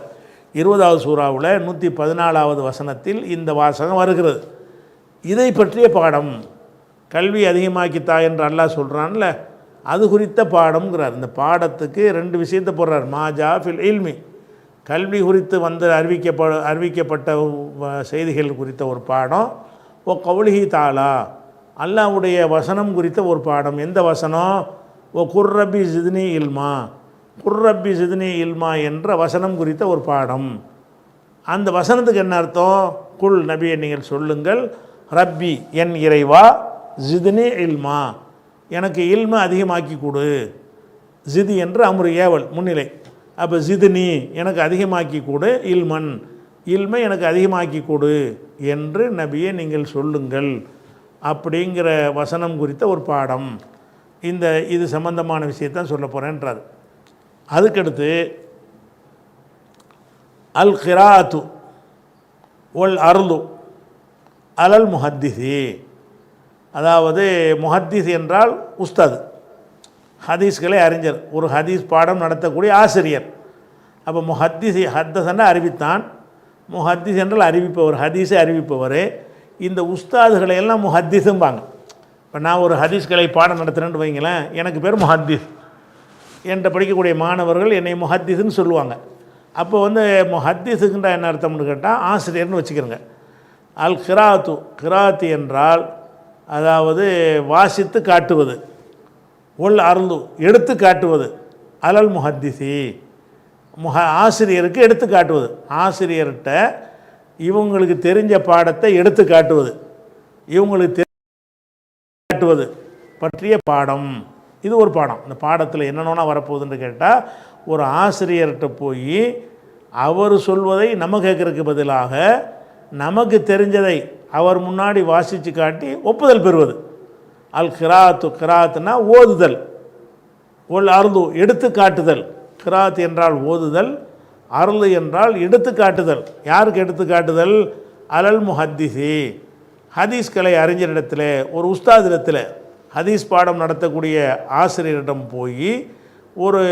114வது வசனத்தில் இந்த வாசகம் வருகிறது. இதை பற்றிய பாடம், கல்வி அதிகமாக்கித்தா என்று அல்லாஹ் சொல்கிறான்ல, அது குறித்த பாடம்ங்கிறார். இந்த பாடத்துக்கு 2 விஷயத்தை போடுறார். மாஜா ஃபில் இல்மி, கல்வி குறித்து அறிவிக்கப்பட்ட செய்திகள் குறித்த ஒரு பாடம். ஓ கவுலிஹி தாலா, அல்லாஹ்வுடைய வசனம் குறித்த ஒரு பாடம். எந்த வசனம், ஓ குர்ரப்பி ஜித்னி இல்மா, குர்ரப்பி ஜித்னி இல்மா என்ற வசனம் குறித்த ஒரு பாடம். அந்த வசனத்துக்கு என்ன அர்த்தம், குல் நபியை நீங்கள் சொல்லுங்கள், ரப்பி என் இறைவா, ஜித்னி இல்மா எனக்கு இல்மு அதிகமாக்கி கொடு. ஜிதி என்று அம்ரு ஏவல் முன்னிலை. அப்போ ஜித்னி எனக்கு அதிகமாக்கி கொடு, இல்மன் இல்மை எனக்கு அதிகமாக்கி கொடு என்று நபியை நீங்கள் சொல்லுங்கள் அப்படிங்கிற வசனம் குறித்த ஒரு பாடம். இது சம்பந்தமான விஷயத்தான் சொல்ல போகிறேன்றார். அதுக்கடுத்து அல் கிராத்து ஒல் அருளு அலல் முஹத்திசி, அதாவது முஹத்திஸ் என்றால் உஸ்தாது, ஹதீஸ்களை அறிஞர், ஒரு ஹதீஸ் பாடம் நடத்தக்கூடிய ஆசிரியர். அப்போ முஹத்திஸ், ஹத்தசன்னா அறிவித்தான், முஹத்திஸ் என்றால் அறிவிப்பவர், ஹதீஸை அறிவிப்பவர். இந்த உஸ்தாதுகளை எல்லாம் முஹத்திஸும்பாங்க. இப்போ நான் ஒரு ஹதீஸ்களை பாடம் நடத்துகிறேன்னு வைங்களேன், எனக்கு பேர் முஹத்திஸ், என்கிட்ட படிக்கக்கூடிய மாணவர்கள் என்னை முஹத்திஸ்ன்னு சொல்லுவாங்க. அப்போ முஹத்திஸுக்குன்ற என்ன அர்த்தம்னு கேட்டால் ஆசிரியர்னு வச்சுக்கிறோங்க. அல் கிராத்து, கிராத்து என்றால் அதாவது வாசித்து காட்டுவது, ஒல் அருளு எடுத்து காட்டுவது, அலல் முஹத்திசி ஆசிரியருக்கு எடுத்து காட்டுவது, ஆசிரியர்கிட்ட இவங்களுக்கு தெரிஞ்ச பாடத்தை எடுத்து காட்டுவது, இவங்களுக்கு காட்டுவது பற்றிய பாடம். இது ஒரு பாடம். இந்த பாடத்தில் என்னென்னா வரப்போகுதுன்னு கேட்டால், ஒரு ஆசிரியர்கிட்ட போய் அவர் சொல்வதை நம்ம கேட்குறதுக்கு பதிலாக நமக்கு தெரிஞ்சதை அவர் முன்னாடி வாசித்து காட்டி ஒப்புதல் பெறுவது. அல் கிராத்து, கிராத்துனா ஓதுதல், ஒல் அருளு எடுத்து காட்டுதல். கிராத் என்றால் ஓதுதல், அருளு என்றால் எடுத்து காட்டுதல். யாருக்கு எடுத்து காட்டுதல்? அலல் முஹத்திசி ஹதீஸ் கலை அறிஞரிடத்தில், ஒரு உஸ்தாதிடத்தில், ஹதீஸ் பாடம் நடத்தக்கூடிய ஆசிரியரிடம் போய் ஒரு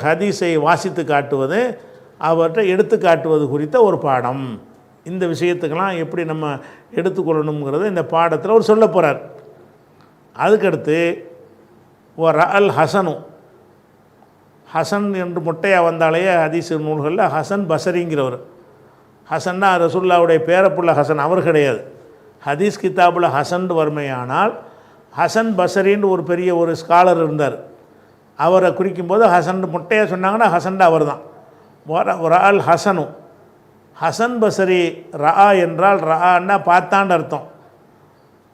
ஹதீஸை வாசித்து காட்டுவது, அவர்கிட்ட எடுத்து காட்டுவது குறித்த ஒரு பாடம். இந்த விஷயத்துக்கெல்லாம் எப்படி நம்ம எடுத்துக்கொள்ளணுங்கிறத இந்த பாடத்தில் அவர் சொல்ல போகிறார். அதுக்கடுத்து அல் ஹசனு, ஹசன் என்று முட்டையாக வந்தாலேயே ஹதீஸ் நூல்களில் ஹசன் பசரிங்கிறவர். ஹசன்னா ரசூலுல்லாவுடைய பேரப்புள்ள ஹசன் அவர் கிடையாது. ஹதீஸ் கிதாபில் ஹசன் வறுமையானால் ஹசன் பசரின்னு ஒரு பெரிய ஒரு ஸ்காலர் இருந்தார். அவரை குறிக்கும்போது ஹசன் முட்டையாக சொன்னாங்கன்னா ஹசன்டா அவர் தான். அல் ஹசனு, ஹசன் பசரி. ரா என்றால் ரான்னா பார்த்தான்னு அர்த்தம்.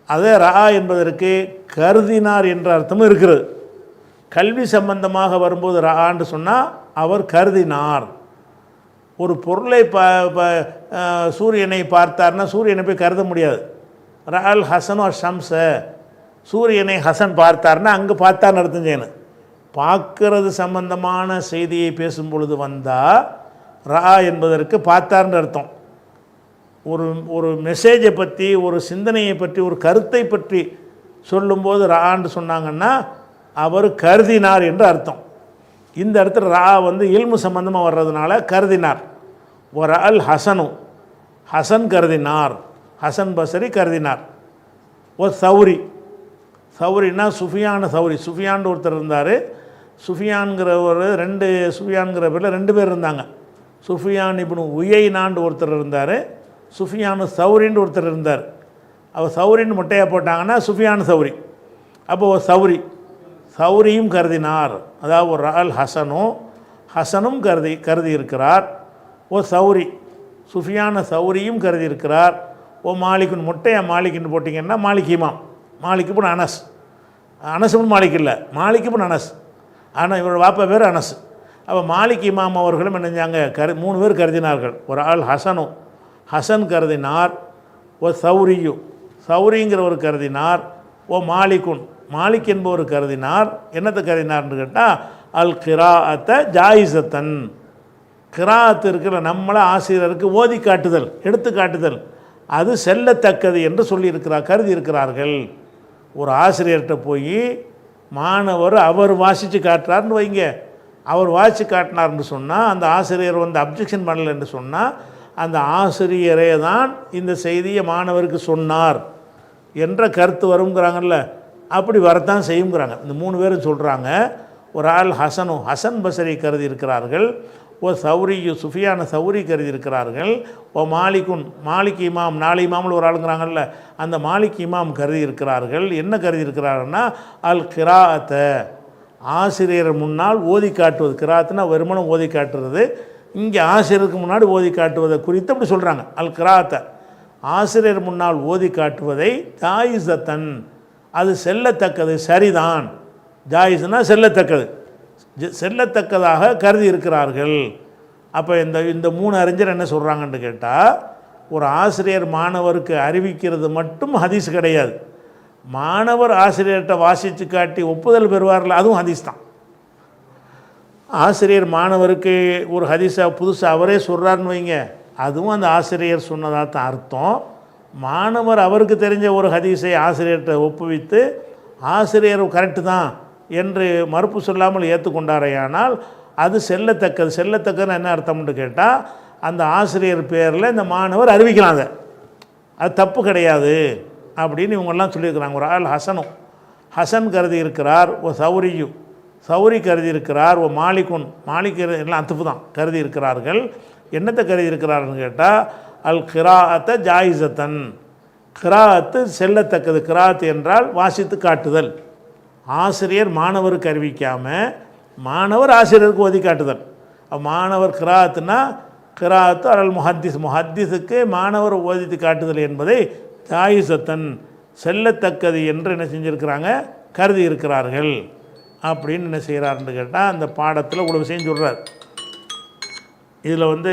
அதே ரா என்பதற்கு கருதினார் என்ற அர்த்தமும் இருக்கிறது. கல்வி சம்பந்தமாக வரும்போது ரான்னு சொன்னால் அவர் கருதினார். ஒரு பொருளை சூரியனை பார்த்தார்னா சூரியனை போய் கருத முடியாது. ரஅல் ஹசனு ஷம்ஸ, சூரியனை ஹசன் பார்த்தார்னா அங்கே பார்த்தான்னு அர்த்தம் செய்யணும். பார்க்கறது சம்பந்தமான செய்தியை பேசும் பொழுது வந்தால் ரா என்பதற்கு பார்த்தார்னு அர்த்தம். ஒரு மெசேஜை பற்றி, ஒரு சிந்தனையை பற்றி, ஒரு கருத்தை பற்றி சொல்லும்போது ரான்னு சொன்னாங்கன்னா அவர் கருதினார் என்று அர்த்தம். இந்த இடத்துல ரா இல்மு சம்பந்தமாக வர்றதுனால கருதினார். ஒரு அல் ஹசனு, ஹசன் கருதினார், ஹசன் பசரி கருதினார். ஒரு சௌரி, சௌரின்னா சுஃபியான சௌரி. சுஃபியான் ஒருத்தர் இருந்தார். சுஃபியான்கிற ஒரு சுஃபியான்கிற பேரில் 2 பேர் இருந்தாங்க. சுஃபியான் இப்னு உயைனான்னு ஒருத்தர் இருந்தார், சுஃபியானு சௌரின்னு ஒருத்தர் இருந்தார். அவர் சௌரின்னு முட்டையாக போட்டாங்கன்னா சுஃபியான் சௌரி. அப்போது ஒரு சௌரி, சௌரியும் கருதினார். அதாவது ஒரு அல் ஹசனு, ஹசனும் கருதி இருக்கிறார். ஓ சௌரி, சுஃபியான சௌரியும் கருதி இருக்கிறார். ஓ மாலிக்குன், முட்டையா மாலிக்குன்னு போட்டிங்கன்னா மாலிக் இமாம், மாலிக் இப்னு அனஸ். அனஸும் மாலிக் இல்லை, மாலிக் இப்னு அனஸ். ஆனால் இவரோட வாப்பா பேர் அனஸ். அப்போ மாலிக் இமாம் அவர்களும் என்ன செஞ்சாங்க? 3 பேர் கருதினார்கள். ஒரு ஆள் ஹசனு, ஹசன் கருதினார். ஓ சௌரியு, சௌரிங்கிறவர் கருதினார். ஓ மாலிக்குன், மாலிக் என்பவர் கருதினார். என்னத்தை கருதினார்னு கேட்டால் அல் கிராஅத்த ஜாயிசத்தன், கிராஅத்து இருக்கிற நம்மளை ஆசிரியருக்கு ஓதி காட்டுதல், எடுத்து காட்டுதல், அது செல்லத்தக்கது என்று கருதி இருக்கிறார்கள். ஒரு ஆசிரியர்கிட்ட போய் மாணவர் அவர் வாசித்து காட்டுறாருன்னு வைங்க, அவர் வாசித்து காட்டினார்னு சொன்னால் அந்த ஆசிரியர் அப்ஜெக்ஷன் பண்ணலை என்று சொன்னால் அந்த ஆசிரியரே தான் இந்த செய்தியை மாணவருக்கு சொன்னார் என்ற கருத்து வருங்கிறாங்கல்ல, அப்படி வரத்தான் செய்யுங்கிறாங்க. இந்த 3 பேரும் சொல்கிறாங்க. ஒரு ஆள் ஹசனு, ஹசன் பசரி கருதி இருக்கிறார்கள். ஓ சௌரியு, சுஃபியான சௌரி கருதி இருக்கிறார்கள். ஓ மாலிக்குன், மாலிக் இமாம், 4 இமாமில் ஒரு ஆளுங்கிறாங்கல்ல, அந்த மாலிக் இமாம் கருதி இருக்கிறார்கள். என்ன கருதி இருக்கிறார்கள்னா அல் கிராஅத்த, ஆசிரியர் முன்னால் ஓதி காட்டுவது. கிராத்துனா வெறுமனும் ஓதி காட்டுறது. இங்கே ஆசிரியருக்கு முன்னாடி ஓதி காட்டுவதை குறித்து அப்படி சொல்கிறாங்க. அல் கிராஅத்த, ஆசிரியர் முன்னால் ஓதி காட்டுவதை ஜாயிசத்தன், அது செல்லத்தக்கது, சரிதான். ஜாயிஸ்னா செல்லத்தக்கது, செல்லத்தக்கதாக கருதி இருக்கிறார்கள். அப்போ இந்த 3 அறிஞர் என்ன சொல்கிறாங்கன்னு கேட்டால், ஒரு ஆசிரியர் மாணவருக்கு அறிவிக்கிறது மட்டும் ஹதீஸ் கிடையாது. மாணவர் ஆசிரியர்கிட்ட வாசித்து காட்டி ஒப்புதல் பெறுவார்கள், அதுவும் ஹதீஸ் தான். ஆசிரியர் மாணவருக்கு ஒரு ஹதீஸை புதுசாக அவரே சொல்கிறாருன்னு வைங்க, அதுவும் அந்த ஆசிரியர் சொன்னதாக தான் அர்த்தம். மாணவர் அவருக்கு தெரிஞ்ச ஒரு ஹதீஸை ஆசிரியர்கிட்ட ஒப்புவித்து ஆசிரியர் கரெக்டு தான் என்று மறுப்பு சொல்லாமல் ஏற்றுக்கொண்டாரையானால் அது செல்லத்தக்கது. செல்லத்தக்கதுன்னு என்ன அர்த்தம்னு கேட்டால், அந்த ஆசிரியர் பேரில் இந்த மாணவர் அறிவிக்கலாம், அது தப்பு கிடையாது அப்படின்னு இவங்கெல்லாம் சொல்லியிருக்கிறாங்க. ஒரு ஆள் ஹசனும், ஹசன் கருதி இருக்கிறார். ஓ சௌரியும், சௌரி கருதி இருக்கிறார். ஓ மாலிக்குன், மாலிக் எல்லாம் அத்துப்பு தான் கருதி இருக்கிறார்கள். என்னத்தை கருதி இருக்கிறார்னு கேட்டால் அல் கிராஅத்த ஜாயிசத்தன், கிராஅத்து செல்லத்தக்கது. கிராஅத்து என்றால் வாசித்து காட்டுதல், ஆசிரியர் மாணவருக்கு அறிவிக்காமல் மாணவர் ஆசிரியருக்கு ஓதி காட்டுதல். மாணவர் கிராத்துனா கிராத்து அலல் முஹத்திஸுக்கு மாணவர் ஓதித்து காட்டுதல் என்பதை ஜாயிசத்தன் செல்லத்தக்கது என்று என்ன செஞ்சுருக்கிறாங்க, கருதி இருக்கிறார்கள். அப்படின்னு என்ன செய்கிறாருன்னு கேட்டால் அந்த பாடத்தில் இவ்வளோ விஷயம் சொல்கிறார். இதில் வந்து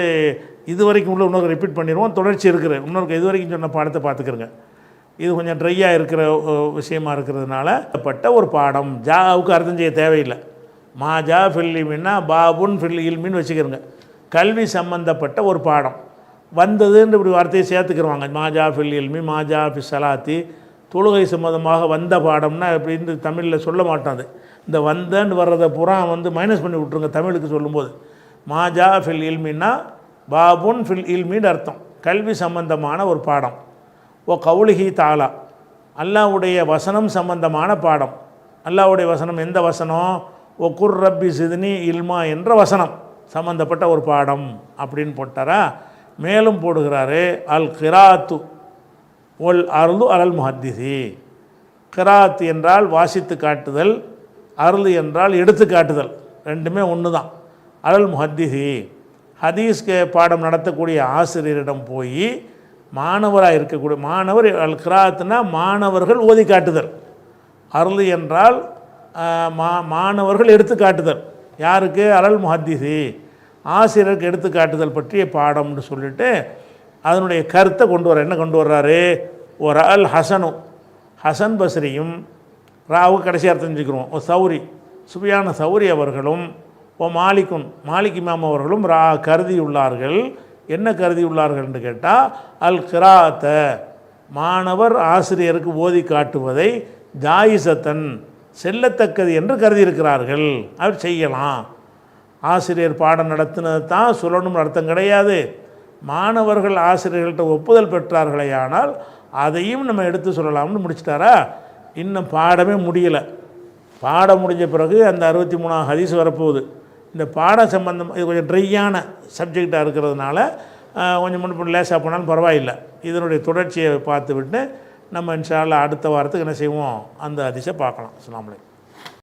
இது வரைக்கும் உள்ள இன்னொரு ரிப்பீட் பண்ணிடுவோம், தொடர்ச்சி இருக்கிற இன்னொரு இது வரைக்கும் சொன்ன பாடத்தை பார்த்துக்கிறங்க. இது கொஞ்சம் ட்ரையாக இருக்கிற விஷயமா இருக்கிறதுனால பட்ட ஒரு பாடம். ஜாவுக்கு அர்த்தம் செய்ய தேவையில்லை. மா ஜா ஃபில் இல்மின்னா பாபுன் ஃபில் இல்மின்னு வச்சுக்கிறோங்க. கல்வி சம்பந்தப்பட்ட ஒரு பாடம் வந்ததுன்னு இப்படி வார்த்தையை சேர்த்துக்கிறவாங்க. மாஜா ஃபில் இல்மி, மாஜா ஃபி சலாத்தி, தொழுகை சம்பந்தமாக வந்த பாடம்னா இப்படின்னு தமிழில் சொல்ல மாட்டாது. இந்த வந்தன்னு வர்றதை பூரா வந்து மைனஸ் பண்ணி விட்ருங்க தமிழுக்கு சொல்லும்போது. மாஜா ஃபில் இல்மின்னா பாபுன் ஃபில் இல்மின்னு அர்த்தம், கல்வி சம்பந்தமான ஒரு பாடம். ஓ கவுலிஹி தாலா, அல்லாஹ்வுடைய வசனம் சம்பந்தமான பாடம். அல்லாஹ்வுடைய வசனம் எந்த வசனம்? ஓ குர் ரப்பி சித்னி இல்மா என்ற வசனம் சம்பந்தப்பட்ட ஒரு பாடம் அப்படின்னு போட்டாரா. மேலும் போடுகிறாரு அல் கிராத்து ஒல் அருளு அலல் முஹத்திஸி. கிராத் என்றால் வாசித்து காட்டுதல், அருள் என்றால் எடுத்து காட்டுதல், ரெண்டுமே ஒன்று தான். அலல் முஹத்திஸி ஹதீஸ்க்கு பாடம் நடத்தக்கூடிய ஆசிரியரிடம் போய் மாணவராக இருக்கக்கூடிய மாணவர், அல் கிராத்னா மாணவர்கள் ஓதி காட்டுதல், அருள் என்றால் மாணவர்கள் எடுத்து காட்டுதல். யாருக்கு? அலல் முஹத்திஸி, ஆசிரியருக்கு எடுத்து காட்டுதல் பற்றிய பாடம்னு சொல்லிட்டு அதனுடைய கருத்தை கொண்டு வர என்ன கொண்டு வர்றாரு? ஒரு அல் ஹசனு, ஹசன் பஸ்ரியும், ராவுக்கு கடைசி அர்த்தம் செஞ்சுக்கிறோம், ஓ சௌரி சுபியான சௌரி அவர்களும், ஓ மாலிக்குன் மாலிக் இமாம் அவர்களும் கருதியுள்ளார்கள். என்ன கருதியுள்ளார்கள் என்று கேட்டால் அல் கிராத்த மாணவர் ஆசிரியருக்கு ஓதி காட்டுவதை ஜாயிசத்தன் செல்லத்தக்கது என்று கருதியிருக்கிறார்கள். அவர் செய்யலாம். ஆசிரியர் பாடம் நடத்தினது தான் சொல்லணும்னு அர்த்தம் கிடையாது. மாணவர்கள் ஆசிரியர்கள்ட்ட ஒப்புதல் பெற்றார்களே ஆனால் அதையும் நம்ம எடுத்து சொல்லலாம்னு முடிச்சிட்டாரா. இன்னும் பாடமே முடியலை. பாடம் முடிஞ்ச பிறகு அந்த 63ஆம் ஹதீஸ் வரப்போகுது. இந்த பாடம் சம்பந்தம் இது கொஞ்சம் ட்ரையான சப்ஜெக்டாக இருக்கிறதுனால கொஞ்சம் முன்ன லேசாக போனாலும் பரவாயில்லை. இதனுடைய தொடர்ச்சியை பார்த்து விட்டு நம்ம இன்ஷா அல்லாஹ் அடுத்த வாரத்துக்கு என்ன செய்வோம், அந்த ஹதீஸை பார்க்கலாம். அஸ்ஸலாமு அலைக்கும்.